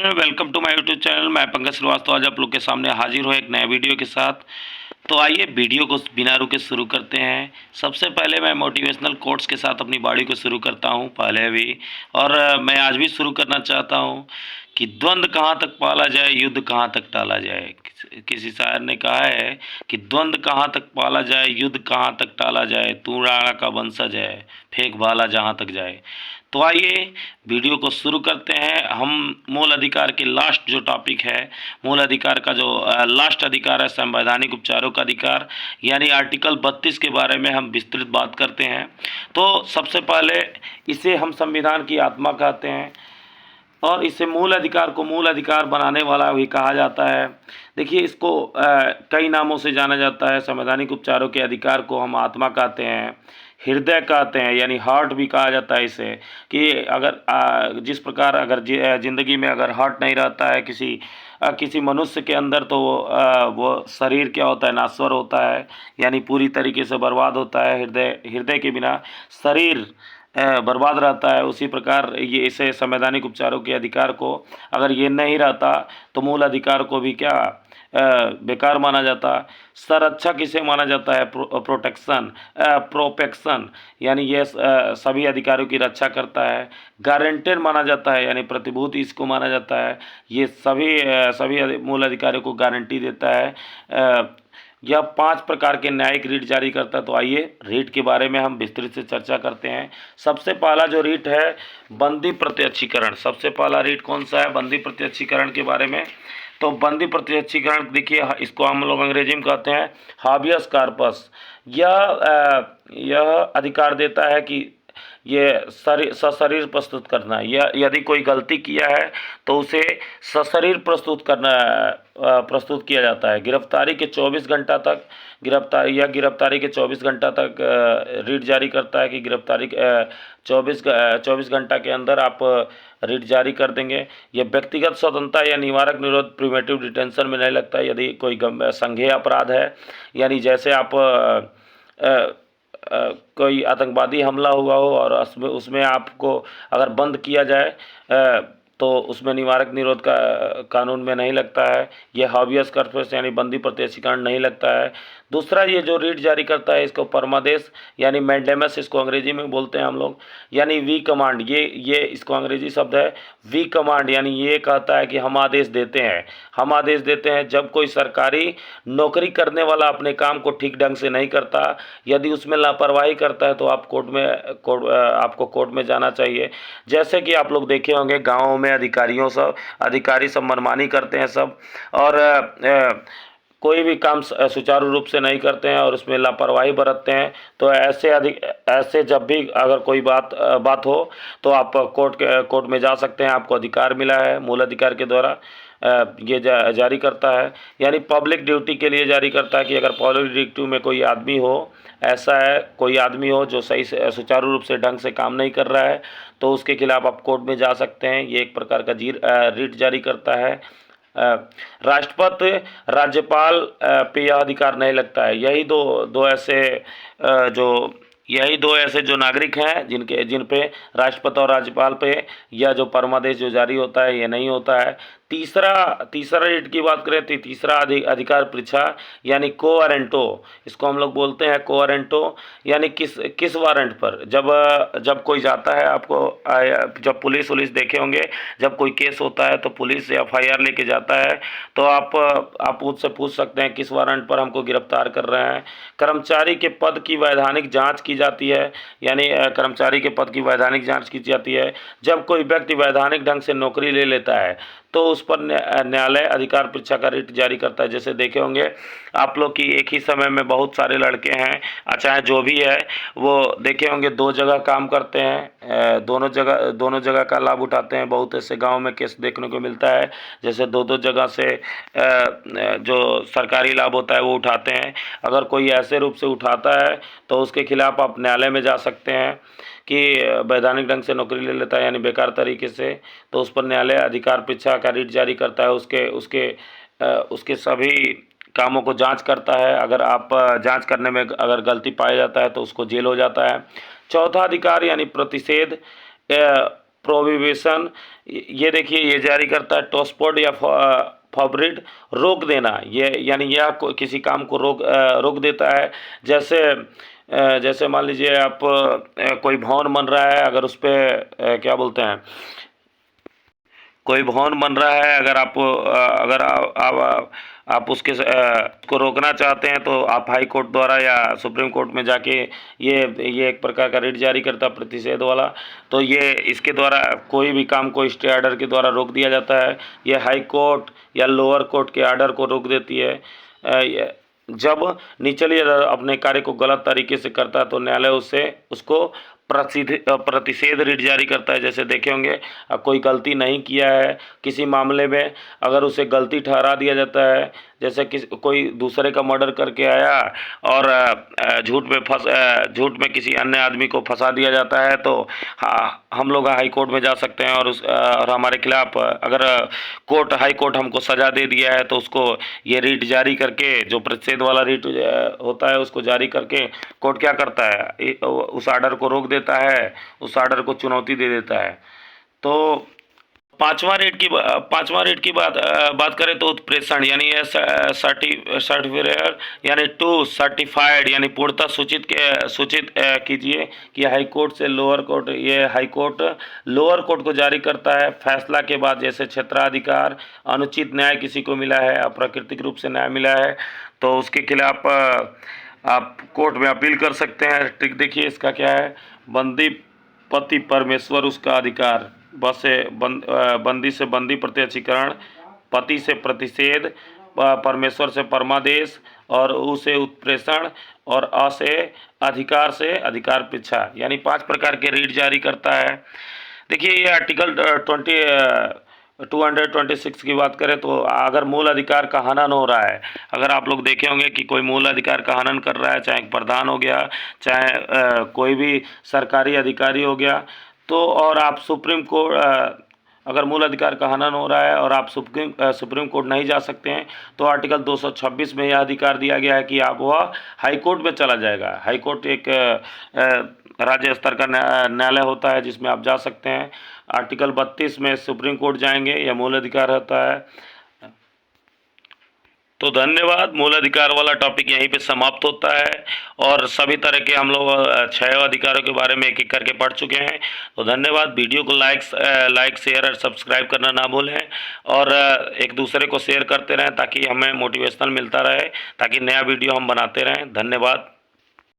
Welcome to my YouTube channel. मैं पंकज श्रीवास्तव आज आप लोग के सामने हाजिर हूँ एक नए वीडियो के साथ। तो आइए वीडियो को बिना रुके शुरू करते हैं। सबसे पहले मैं मोटिवेशनल कोट्स के साथ अपनी बॉडी को शुरू करता हूँ पहले भी, और मैं आज भी शुरू करना चाहता हूँ कि द्वंद्व कहाँ तक पाला जाए, युद्ध कहाँ तक टाला जाए। किसी शायर ने कहा है कि द्वंद्व कहाँ तक पाला जाए, युद्ध कहाँ तक टाला जाए, तू राणा का वंशज है, फेंक भाला जहाँ तक जाए। तो आइए वीडियो को शुरू करते हैं। हम मूल अधिकार के लास्ट जो टॉपिक है, मूल अधिकार का जो लास्ट अधिकार है, संवैधानिक उपचारों का अधिकार, यानी आर्टिकल 32 के बारे में हम विस्तृत बात करते हैं। तो सबसे पहले इसे हम संविधान की आत्मा कहते हैं और इसे मूल अधिकार को मूल अधिकार बनाने वाला भी कहा जाता है। देखिए, इसको कई नामों से जाना जाता है। संवैधानिक उपचारों के अधिकार को हम आत्मा कहते हैं, हृदय कहते हैं, यानी हार्ट भी कहा जाता है इसे। कि अगर जिस प्रकार अगर ज़िंदगी में अगर हार्ट नहीं रहता है किसी मनुष्य के अंदर, तो वो शरीर क्या होता है, नाश्वर होता है, यानी पूरी तरीके से बर्बाद होता है। हृदय के बिना शरीर बर्बाद रहता है। उसी प्रकार ये इसे संवैधानिक उपचारों के अधिकार को अगर ये नहीं रहता तो मूल अधिकार को भी क्या बेकार माना जाता। संरक्षा किसे माना जाता है, प्रोटेक्शन, प्रोपेक्शन, यानी ये सभी अधिकारों की रक्षा करता है। गारंटर माना जाता है, यानी प्रतिभूति इसको माना जाता है। ये सभी मूल अधिकारों को गारंटी देता है। यह 5 प्रकार के न्यायिक रीट जारी करता है। तो आइए रीट के बारे में हम विस्तृत से चर्चा करते हैं। सबसे पहला जो रीट है, बंदी प्रत्यक्षीकरण। सबसे पहला रीट कौन सा है, बंदी प्रत्यक्षीकरण के बारे में। तो बंदी प्रत्यक्षीकरण, देखिए इसको हम लोग अंग्रेजी में कहते हैं हाबियस कार्पस। यह अधिकार देता है कि ये सशरीर प्रस्तुत करना, या यदि कोई गलती किया है तो उसे सशरीर प्रस्तुत किया जाता है। गिरफ्तारी के 24 घंटा तक गिरफ्तारी के 24 घंटा तक रीट जारी करता है कि गिरफ्तारी 24 घंटा के अंदर आप रीट जारी कर देंगे। ये व्यक्तिगत स्वतंत्रता या निवारक निरोध प्रिवेंटिव डिटेंशन में नहीं लगता है। यदि कोई संज्ञेय अपराध है, यानी जैसे आप कोई आतंकवादी हमला हुआ हो और उसमें आपको अगर बंद किया जाए तो उसमें निवारक निरोध का कानून में नहीं लगता है। ये हाबियस कॉर्पस यानी बंदी प्रत्यक्षीकरण नहीं लगता है। दूसरा, ये जो रीट जारी करता है इसको परमादेश यानी मैंडेमस इसको अंग्रेजी में बोलते हैं हम लोग, यानी वी कमांड। ये इसको अंग्रेजी शब्द है वी कमांड, यानी ये कहता है कि हम आदेश देते हैं। जब कोई सरकारी नौकरी करने वाला अपने काम को ठीक ढंग से नहीं करता, यदि उसमें लापरवाही करता है तो आपको कोर्ट में जाना चाहिए। जैसे कि आप लोग देखे होंगे गाँवों में अधिकारी सब मनमानी करते हैं सब, और कोई भी काम सुचारू रूप से नहीं करते हैं और उसमें लापरवाही बरतते हैं। तो ऐसे जब भी अगर कोई बात हो तो आप कोर्ट में जा सकते हैं। आपको अधिकार मिला है, मूल अधिकार के द्वारा ये जारी करता है। यानी पब्लिक ड्यूटी के लिए जारी करता है कि अगर पब्लिक ड्यूटी में कोई आदमी हो जो सही से सुचारू रूप से ढंग से काम नहीं कर रहा है, तो उसके खिलाफ आप कोर्ट में जा सकते हैं। ये एक प्रकार का रीट जारी करता है। राष्ट्रपति राज्यपाल पे यह अधिकार नहीं लगता है। यही दो ऐसे जो नागरिक हैं जिन पे राष्ट्रपति और राज्यपाल पे यह जो परमादेश जो जारी होता है ये नहीं होता है। तीसरा रीट की बात करें तो तीसरा अधिकार परीक्षा यानी कोवारेंटो, इसको हम लोग बोलते हैं कोवारेंटो, यानी किस वारंट पर जब कोई जाता है, आपको जब पुलिस देखे होंगे, जब कोई केस होता है तो पुलिस FIR लेके जाता है, तो आप उससे पूछ सकते हैं किस वारंट पर हमको गिरफ्तार कर रहे हैं। कर्मचारी के पद की वैधानिक जांच की जाती है, यानी कर्मचारी के पद की वैधानिक जांच की जाती है। जब कोई व्यक्ति वैधानिक ढंग से नौकरी ले लेता है तो उस पर न्यायालय अधिकार परीक्षा का रीट जारी करता है। जैसे देखे होंगे आप लोग कि एक ही समय में बहुत सारे लड़के हैं, चाहे जो भी है, वो देखे होंगे 2 जगह काम करते हैं, दोनों जगह का लाभ उठाते हैं। बहुत ऐसे गांव में केस देखने को मिलता है, जैसे 2 जगह से जो सरकारी लाभ होता है वो उठाते हैं। अगर कोई ऐसे रूप से उठाता है तो उसके खिलाफ आप न्यायालय में जा सकते हैं कि वैधानिक ढंग से नौकरी ले लेता है, यानी बेकार तरीके से, तो उस पर न्यायालय अधिकार परीक्षा का रीट जारी करता है। उसके सभी कामों को जांच करता है। अगर आप जांच करने में अगर गलती पाया जाता है तो उसको जेल हो जाता है। चौथा अधिकार यानी प्रतिषेध, प्रोहिबिशन, ये देखिए ये जारी करता है। टॉसपोड या फॉरबिड, रोक देना, ये यानी यह किसी काम को रोक देता है। जैसे जैसे मान लीजिए आप कोई भवन बन रहा है, अगर उस पर क्या बोलते हैं, कोई भवन बन रहा है, अगर अगर आप उसके को रोकना चाहते हैं तो आप हाई कोर्ट द्वारा या सुप्रीम कोर्ट में जाके ये एक प्रकार का रिट जारी करता है प्रतिषेध वाला। तो ये इसके द्वारा कोई भी काम को स्टे ऑर्डर के द्वारा रोक दिया जाता है। ये हाई कोर्ट या लोअर कोर्ट के ऑर्डर को रोक देती है। जब निचली अदालत अपने कार्य को गलत तरीके से करता है तो न्यायालय उसको प्रतिषेध रिट जारी करता है। जैसे देखे होंगे, कोई गलती नहीं किया है किसी मामले में, अगर उसे गलती ठहरा दिया जाता है, जैसे कोई दूसरे का मर्डर करके आया और झूठ में किसी अन्य आदमी को फंसा दिया जाता है, तो हम लोग हाई कोर्ट में जा सकते हैं और हमारे खिलाफ अगर हाई कोर्ट हमको सज़ा दे दिया है तो उसको ये रिट जारी करके, जो प्रतिषेध वाला रिट होता है उसको जारी करके कोर्ट क्या करता है, उस ऑर्डर को रोक देता है, उस ऑर्डर को चुनौती दे देता है। तो पांचवा रेट की बात करें तो उत्प्रेषण, यानी ये सर्टिफिकेट यानी टू सर्टिफाइड, यानी पूर्णतः सूचित कीजिए कि हाई कोर्ट से लोअर कोर्ट, ये हाई कोर्ट लोअर कोर्ट को जारी करता है फैसला के बाद। जैसे क्षेत्राधिकार, अनुचित न्याय किसी को मिला है, अप्राकृतिक रूप से न्याय मिला है, तो उसके खिलाफ आप कोर्ट में अपील कर सकते हैं। ठीक देखिए इसका क्या है, बंदी पति परमेश्वर उसका अधिकार, बंदी से बंदी प्रत्यक्षीकरण, पति से प्रतिषेध, परमेश्वर से परमादेश, और उ से उत्प्रेषण, और अ से अधिकार पीछा, यानी 5 प्रकार के रीट जारी करता है। देखिए ये आर्टिकल 226 की बात करें तो अगर मूल अधिकार का हनन हो रहा है, अगर आप लोग देखे होंगे कि कोई मूल अधिकार का हनन कर रहा है, चाहे प्रधान हो गया, चाहे कोई भी सरकारी अधिकारी हो गया, तो और आप सुप्रीम कोर्ट, अगर मूल अधिकार का हनन हो रहा है और आप सुप्रीम कोर्ट नहीं जा सकते हैं, तो आर्टिकल 226 में यह अधिकार दिया गया है कि आप वह हाई कोर्ट में चला जाएगा। हाई कोर्ट एक राज्य स्तर का न्यायालय होता है जिसमें आप जा सकते हैं। आर्टिकल 32 में सुप्रीम कोर्ट जाएंगे, यह मूल अधिकार होता है। तो धन्यवाद। मूल अधिकार वाला टॉपिक यहीं पे समाप्त होता है, और सभी तरह के हम लोग 6 अधिकारों के बारे में एक एक करके पढ़ चुके हैं। तो धन्यवाद। वीडियो को लाइक शेयर और सब्सक्राइब करना ना भूलें, और एक दूसरे को शेयर करते रहें ताकि हमें मोटिवेशनल मिलता रहे, ताकि नया वीडियो हम बनाते रहें। धन्यवाद।